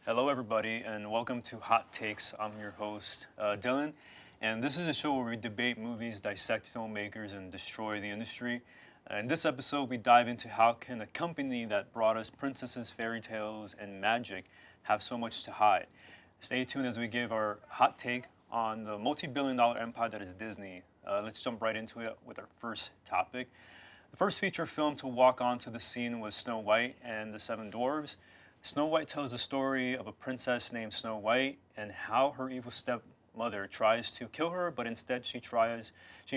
Hello, everybody, and welcome to Hot Takes. I'm your host, Dylan, and this is a show where we debate movies, dissect filmmakers, and destroy the industry. In this episode, we dive into how can a company that brought us princesses, fairy tales, and magic have so much to hide. Stay tuned as we give our hot take on the multi-billion-dollar empire that is Disney. Let's jump right into it with our first topic. The first feature film to walk onto the scene was Snow White and the Seven Dwarfs. Snow White tells the story of a princess named Snow White and how her evil stepmother tries to kill her, but instead she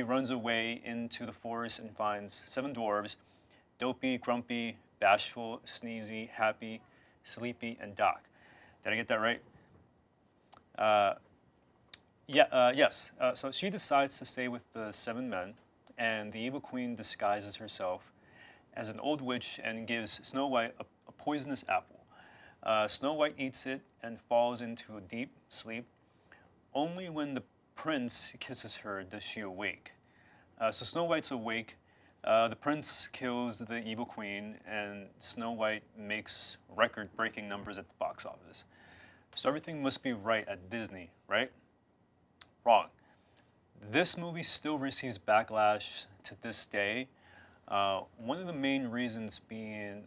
runs away into the forest and finds seven dwarves: Dopey, Grumpy, Bashful, Sneezy, Happy, Sleepy, and Doc. Did I get that right? Uh, yes. So she decides to stay with the seven men, and the evil queen disguises herself as an old witch and gives Snow White a poisonous apple. Snow White eats it and falls into a deep sleep. Only when the prince kisses her does she awake. So Snow White's awake. The prince kills the evil queen, and Snow White makes record-breaking numbers at the box office. So everything must be right at Disney, right? Wrong. This movie still receives backlash to this day. One of the main reasons being,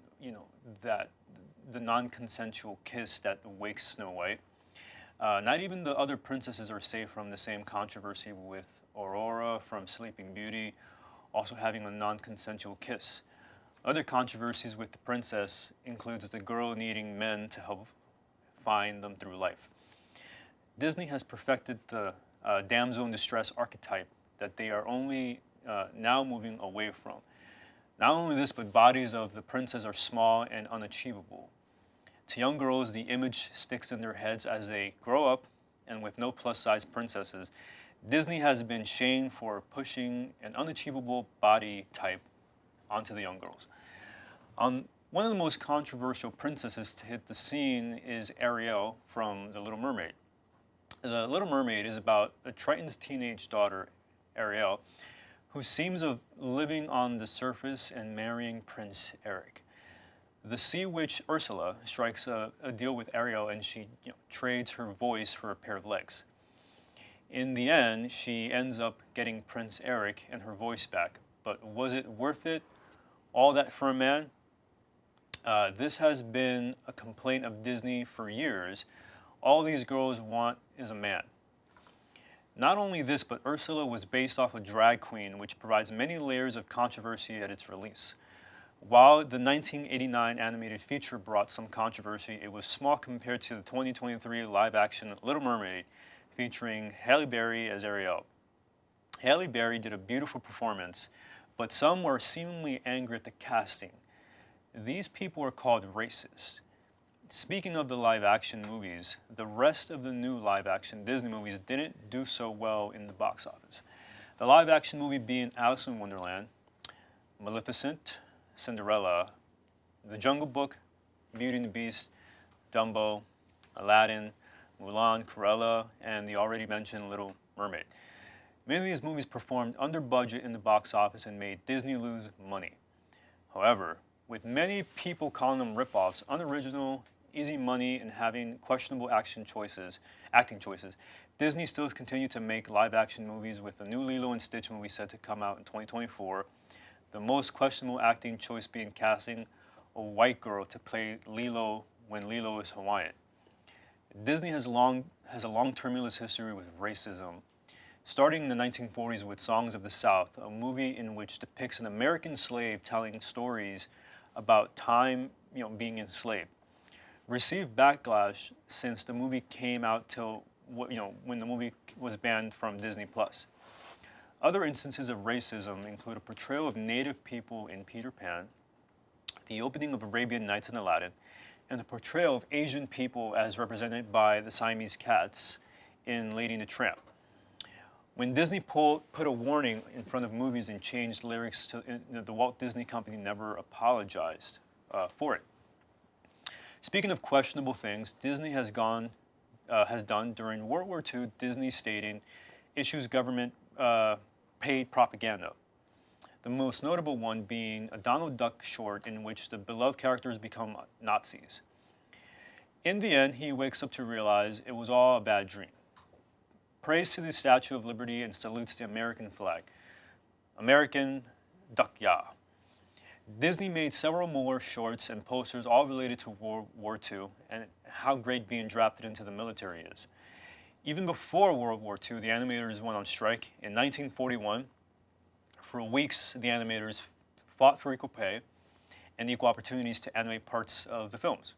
that the non-consensual kiss that wakes Snow White. Not even the other princesses are safe from the same controversy, with Aurora from Sleeping Beauty also having a non-consensual kiss. Other controversies with the princess includes the girl needing men to help find them through life. Disney has perfected the damsel in distress archetype that they are only now moving away from. Not only this, but bodies of the princess are small and unachievable. To young girls, the image sticks in their heads as they grow up, and with no plus-size princesses, Disney has been shamed for pushing an unachievable body type onto the young girls. One of the most controversial princesses to hit the scene is Ariel from The Little Mermaid. The Little Mermaid is about a Triton's teenage daughter, Ariel, who seems of living on the surface and marrying Prince Eric. The sea witch Ursula strikes a deal with Ariel, and she trades her voice for a pair of legs. In the end, she ends up getting Prince Eric and her voice back. But was it worth it? All that for a man? This has been a complaint of Disney for years. All these girls want is a man. Not only this, but Ursula was based off a drag queen, which provides many layers of controversy at its release. While the 1989 animated feature brought some controversy, it was small compared to the 2023 live-action Little Mermaid, featuring Halle Berry as Ariel. Halle Berry did a beautiful performance, but some were seemingly angry at the casting. These people are called racist. Speaking of the live-action movies, the rest of the new live-action Disney movies didn't do so well in the box office. The live-action movie being Alice in Wonderland, Maleficent, Cinderella, The Jungle Book, Beauty and the Beast, Dumbo, Aladdin, Mulan, Cruella, and the already mentioned Little Mermaid. Many of these movies performed under budget in the box office and made Disney lose money. However, with many people calling them ripoffs, unoriginal, easy money, and having questionable acting choices, Disney still continued to make live-action movies, with the new Lilo and Stitch movie set to come out in 2024. The most questionable acting choice being casting a white girl to play Lilo when Lilo is Hawaiian. Disney has a long tumultuous history with racism, starting in the 1940s with Songs of the South, a movie in which depicts an American slave telling stories about time, being enslaved. Received backlash since the movie came out till when the movie was banned from Disney Plus. Other instances of racism include a portrayal of Native people in Peter Pan, the opening of Arabian Nights in Aladdin, and the portrayal of Asian people as represented by the Siamese cats in Lady and the Tramp. When Disney put a warning in front of movies and changed lyrics, the Walt Disney Company never apologized for it. Speaking of questionable things, Disney has done during World War II. Disney stating issues government paid propaganda. The most notable one being a Donald Duck short in which the beloved characters become Nazis. In the end, he wakes up to realize it was all a bad dream. Prays to the Statue of Liberty and salutes the American flag. American Duck Ya. Disney made several more shorts and posters all related to World War II and how great being drafted into the military is. Even before World War II, the animators went on strike. In 1941, for weeks, the animators fought for equal pay and equal opportunities to animate parts of the films.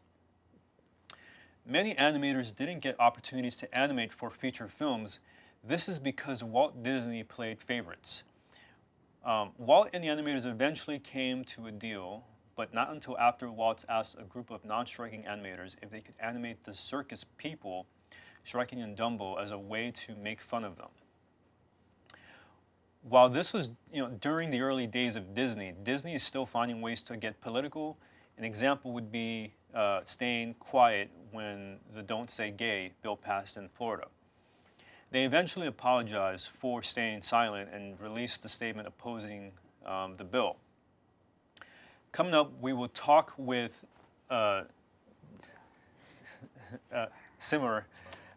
Many animators didn't get opportunities to animate for feature films. This is because Walt Disney played favorites. Walt and the animators eventually came to a deal, but not until after Walt asked a group of non-striking animators if they could animate the circus people striking in Dumbo as a way to make fun of them. While this was during the early days of Disney, Disney is still finding ways to get political. An example would be staying quiet when the Don't Say Gay bill passed in Florida. They eventually apologized for staying silent and released a statement opposing the bill. Coming up, we will talk with Simmer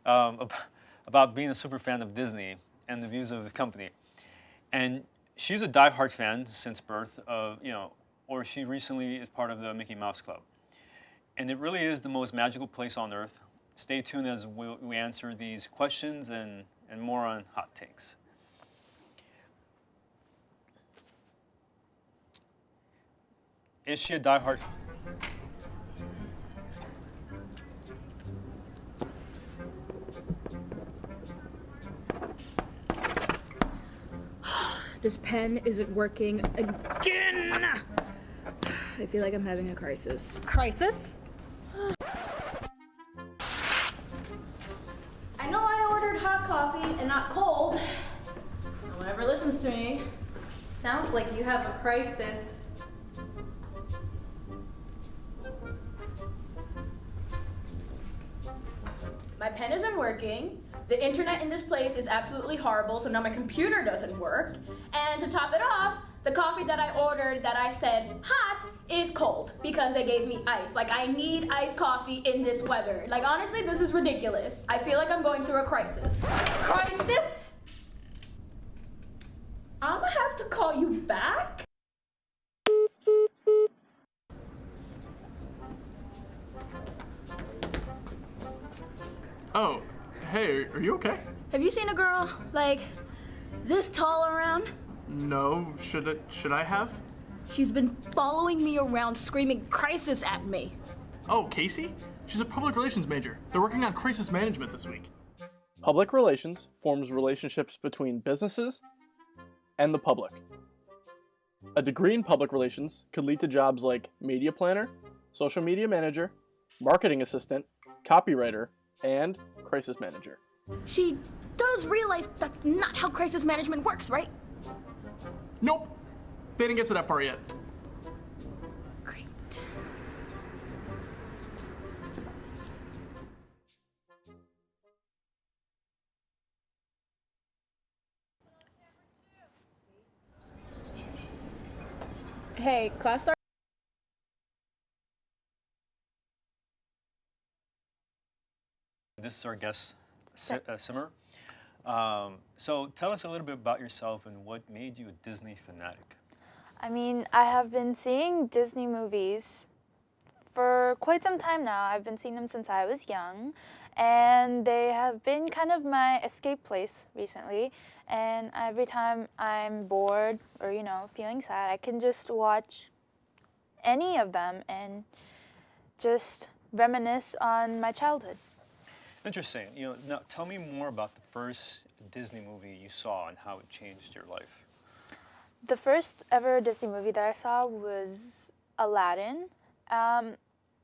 about being a super fan of Disney and the views of the company. And she's a diehard fan since birth or she recently is part of the Mickey Mouse Club. And it really is the most magical place on earth. Stay tuned as we answer these questions and more on Hot Takes. Is she a diehard? This pen isn't working again! I feel like I'm having a crisis. Crisis? I know I ordered hot coffee and not cold. No one ever listens to me. Sounds like you have a crisis. My pen isn't working. The internet in this place is absolutely horrible, so now my computer doesn't work. And to top it off, the coffee that I ordered that I said hot is cold because they gave me ice. Like, I need iced coffee in this weather. Like, honestly, this is ridiculous. I feel like I'm going through a crisis. Crisis? I'm gonna have to call you back? Oh, hey, are you okay? Have you seen a girl, like, this tall around? No, should I have? She's been following me around screaming crisis at me. Oh, Casey? She's a public relations major. They're working on crisis management this week. Public relations forms relationships between businesses and the public. A degree in public relations could lead to jobs like media planner, social media manager, marketing assistant, copywriter, and crisis manager. She does realize that's not how crisis management works, right? Nope. They didn't get to that part yet. Great. Hey, class start. This is our guest, Simmer. So tell us a little bit about yourself and what made you a Disney fanatic. I mean, I have been seeing Disney movies for quite some time now. I've been seeing them since I was young, and they have been kind of my escape place recently. And every time I'm bored or, feeling sad, I can just watch any of them and just reminisce on my childhood. Interesting. Now tell me more about the first Disney movie you saw and how it changed your life. The first ever Disney movie that I saw was Aladdin.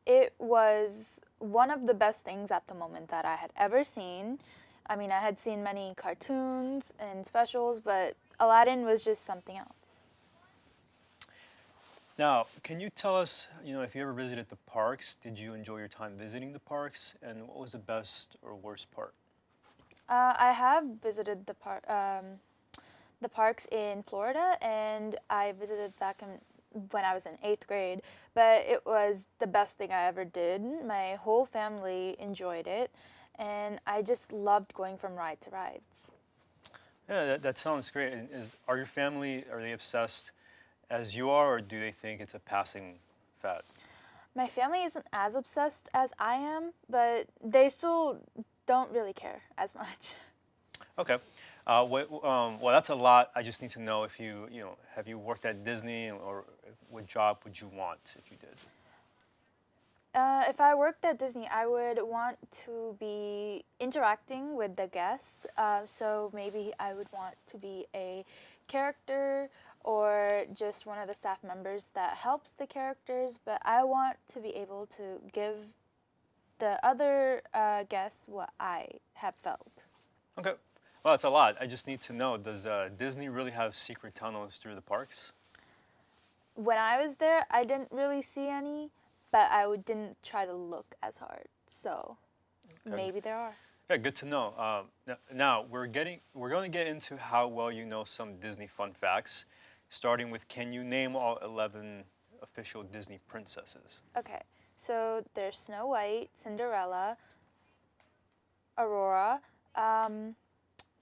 It was one of the best things at the moment that I had ever seen. I mean, I had seen many cartoons and specials, but Aladdin was just something else. Now, can you tell us, if you ever visited the parks, did you enjoy your time visiting the parks, and what was the best or worst part? I have visited the parks in Florida, and I visited back in when I was in 8th grade, but it was the best thing I ever did. My whole family enjoyed it, and I just loved going from ride to rides. Yeah, that sounds great. And are your family, are they obsessed as you are, or do they think it's a passing fad? My family isn't as obsessed as I am, but they still don't really care as much. Okay. Well, that's a lot. I just need to know if have you worked at Disney, or what job would you want if you did? If I worked at Disney, I would want to be interacting with the guests. So maybe I would want to be a character or just one of the staff members that helps the characters. But I want to be able to give the other guests what I have felt. Okay. Well, that's a lot. I just need to know, does Disney really have secret tunnels through the parks? When I was there, I didn't really see any, but didn't try to look as hard. So maybe there are. Yeah, good to know. Now we're going to get into how well you know some Disney fun facts, starting with, can you name all 11 official Disney princesses? Okay, so there's Snow White, Cinderella, Aurora,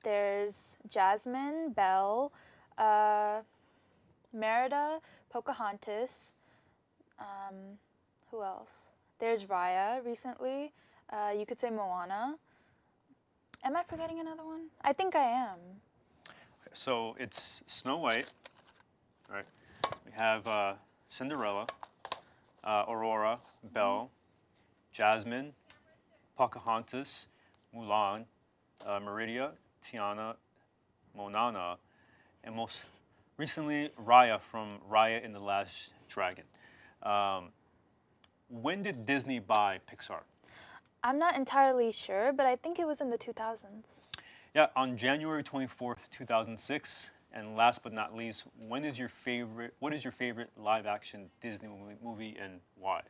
there's Jasmine, Belle, Merida, Pocahontas, who else? There's Raya recently. You could say Moana. Am I forgetting another one? I think I am. So it's Snow White, right? We have Cinderella, Aurora, Belle, Jasmine, Pocahontas, Mulan, Merida, Tiana, Monana, and most recently Raya from Raya and the Last Dragon. When did Disney buy Pixar? I'm not entirely sure, but I think it was in the 2000s. Yeah, on January 24th, 2006. And last but not least, what is your favorite live-action Disney movie and why?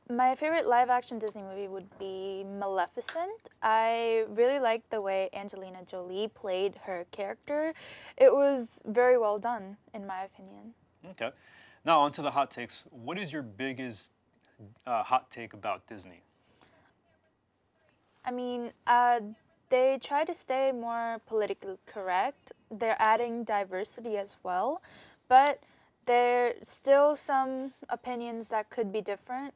My favorite live-action Disney movie would be Maleficent. I really liked the way Angelina Jolie played her character. It was very well done, in my opinion. Okay. Now on to the hot takes. What is your biggest hot take about Disney? I mean, they try to stay more politically correct. They're adding diversity as well, but there's still some opinions that could be different.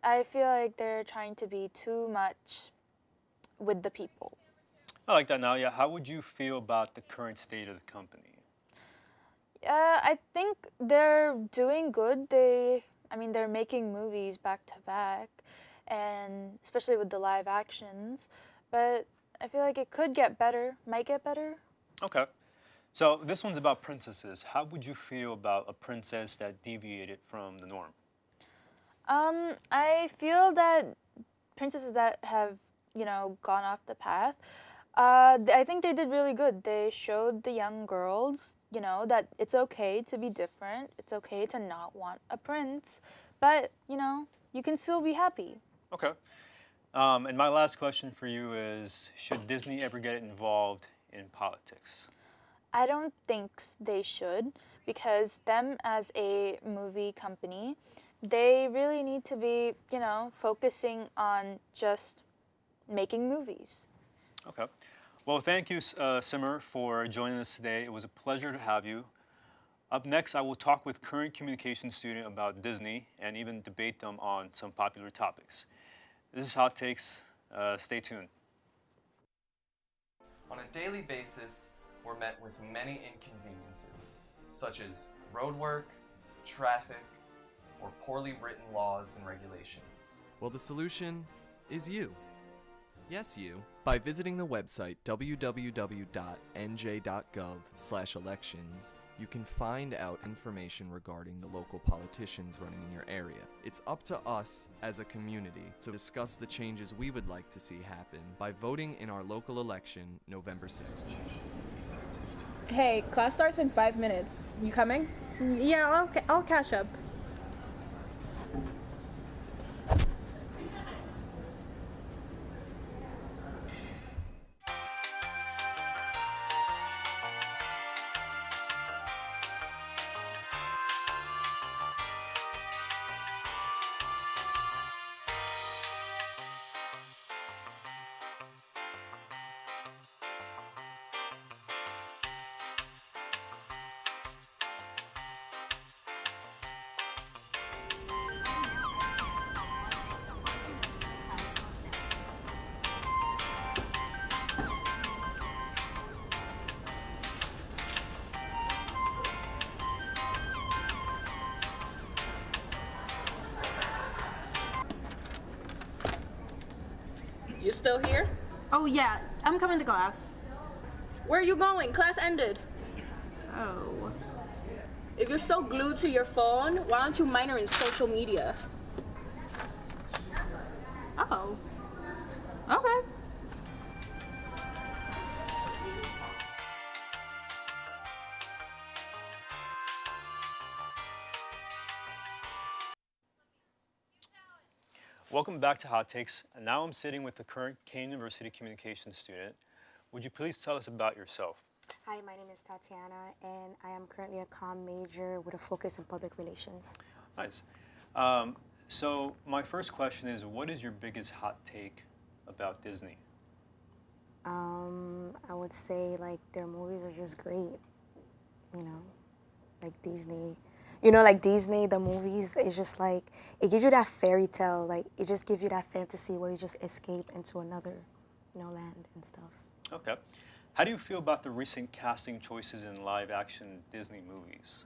I feel like they're trying to be too much with the people. I like that. Now, yeah, how would you feel about the current state of the company? I think they're doing good. They're making movies back to back, and especially with the live actions. But I feel like it could get better, might get better. Okay. So this one's about princesses. How would you feel about a princess that deviated from the norm? I feel that princesses that have, gone off the path, I think they did really good. They showed the young girls, that it's okay to be different. It's okay to not want a prince, but, you can still be happy. Okay. And my last question for you is, should Disney ever get involved in politics? I don't think they should, because them as a movie company, they really need to be, focusing on just making movies. Okay. Well, thank you, Simmer, for joining us today. It was a pleasure to have you. Up next, I will talk with current communication student about Disney and even debate them on some popular topics. This is Hot Takes. Stay tuned. On a daily basis, we're met with many inconveniences, such as road work, traffic, or poorly written laws and regulations. Well, the solution is you. Yes, you. By visiting the website www.nj.gov/elections, you can find out information regarding the local politicians running in your area. It's up to us as a community to discuss the changes we would like to see happen by voting in our local election November 6th. Hey, class starts in 5 minutes. You coming? Yeah, I'll catch up. You still here? Oh yeah, I'm coming to class. Where are you going? Class ended. Oh. If you're so glued to your phone, why don't you minor in social media? Oh. Okay. Welcome back to Hot Takes. And now I'm sitting with the current Kane University communications student. Would you please tell us about yourself? Hi, my name is Tatiana, and I am currently a comm major with a focus in public relations. Nice. So my first question is, what is your biggest hot take about Disney? I would say like their movies are just great, you know, like Disney. You know, like Disney, the movies, it's just like, it gives you that fairy tale, like it just gives you that fantasy where you just escape into another, land and stuff. Okay. How do you feel about the recent casting choices in live action Disney movies?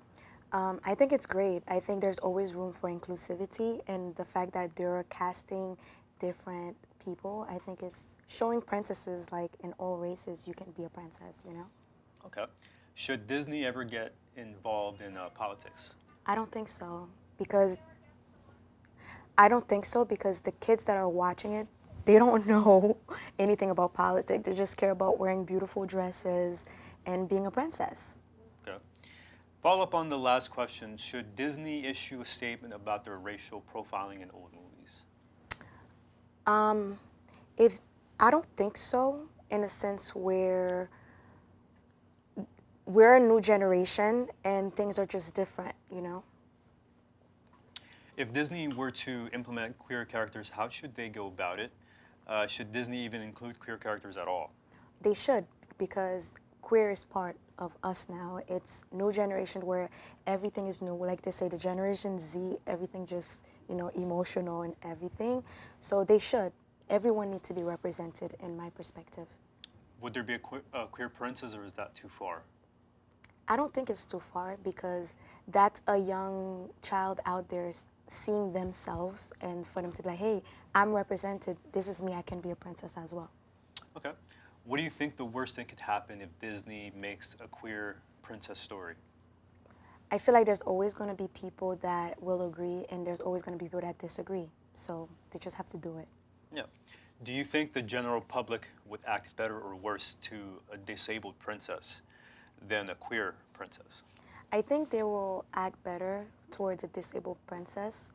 I think it's great. I think there's always room for inclusivity, and the fact that they're casting different people, I think is showing princesses like in all races you can be a princess, Okay. Should Disney ever get involved in politics? I don't think so because the kids that are watching it, they don't know anything about politics. They just care about wearing beautiful dresses and being a princess. Okay. Follow up on the last question. Should Disney issue a statement about their racial profiling in old movies? If I don't think so, in a sense where we're a new generation and things are just different, If Disney were to implement queer characters, how should they go about it? Should Disney even include queer characters at all? They should, because queer is part of us now. It's new generation where everything is new. Like they say, the Generation Z, everything just, emotional and everything. So they should. Everyone needs to be represented in my perspective. Would there be a queer princess, or is that too far? I don't think it's too far because that's a young child out there seeing themselves, and for them to be like, hey, I'm represented. This is me. I can be a princess as well. Okay. What do you think the worst thing could happen if Disney makes a queer princess story? I feel like there's always going to be people that will agree, and there's always going to be people that disagree. So they just have to do it. Yeah. Do you think the general public would act better or worse to a disabled princess than a queer princess? I think they will act better towards a disabled princess,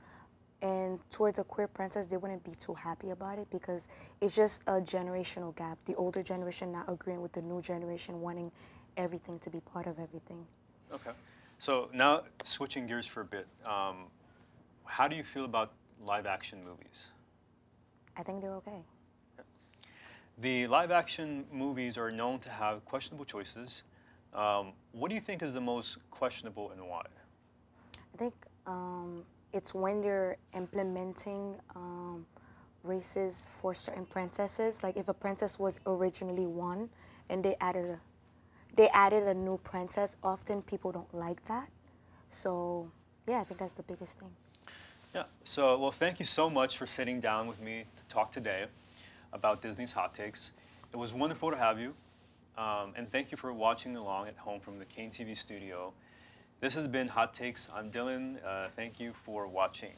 and towards a queer princess, they wouldn't be too happy about it because it's just a generational gap. The older generation not agreeing with the new generation wanting everything to be part of everything. Okay. So now switching gears for a bit, how do you feel about live action movies? I think they're okay. The live action movies are known to have questionable choices. What do you think is the most questionable and why? I think it's when they're implementing races for certain princesses. Like if a princess was originally one and they added a new princess, often people don't like that. So yeah, I think that's the biggest thing. Yeah. So, well, thank you so much for sitting down with me to talk today about Disney's Hot Takes. It was wonderful to have you. And thank you for watching along at home from the Kane TV studio. This has been Hot Takes. I'm Dylan. Thank you for watching.